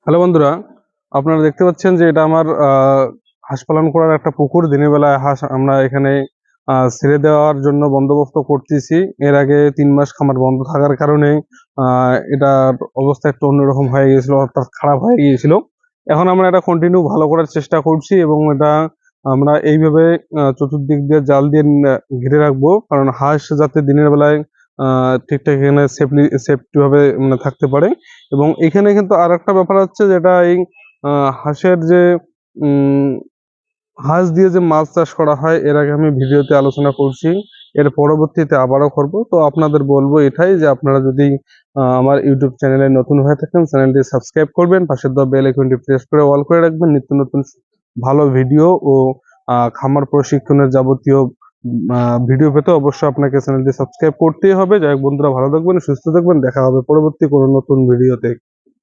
Hello বন্ধুরা, আপনারা দেখতে পাচ্ছেন যে এটা আমার হাঁস পালন করার একটা পুকুর। দিনের বেলায় হাঁস আমরা এখানে ছেড়ে দেওয়ার জন্য বন্দোবস্ত করতেছি। এর আগে 3 মাস খামার বন্ধ থাকার কারণে এটার অবস্থা একটু অন্যরকম হয়ে গিয়েছিল, অর্থাৎ খারাপ হয়ে গিয়েছিল। এখন আমরা এটা কন্টিনিউ ভালো করার চেষ্টা করছি এবং এটা আমরা এইভাবে চতুর্দিক দিয়ে জাল দিয়ে ঘিরে রাখবো, কারণ হাঁস যাতে দিনের বেলায় ঠিকঠাক এখানে সেফটি ভাবে থাকতে পারে। এবং এখানে কিন্তু আর একটা ব্যাপার হচ্ছে, যেটা এই হাঁসের যে উম হাঁস দিয়ে যে মাছ চাষ করা হয়, এর আগে আমি ভিডিওতে আলোচনা করছি, এর পরবর্তীতে আবারও করব। তো আপনাদের বলবো এটাই যে আপনারা যদি আমার ইউটিউব চ্যানেলে নতুন হয়ে থাকেন, চ্যানেলটি সাবস্ক্রাইব করবেন, পাশের দেওয়া বেল আইকনটি প্রেস করে অল করে রাখবেন। নিত্য নতুন ভালো ভিডিও ও খামার প্রশিক্ষণের যাবতীয় ভিডিও পেতে অবশ্যই আপনাকে চ্যানেলটি সাবস্ক্রাইব করতেই হবে। যাই হোক বন্ধুরা, ভালো থাকবেন, সুস্থ থাকবেন, দেখা হবে পরবর্তী কোনো নতুন ভিডিওতে।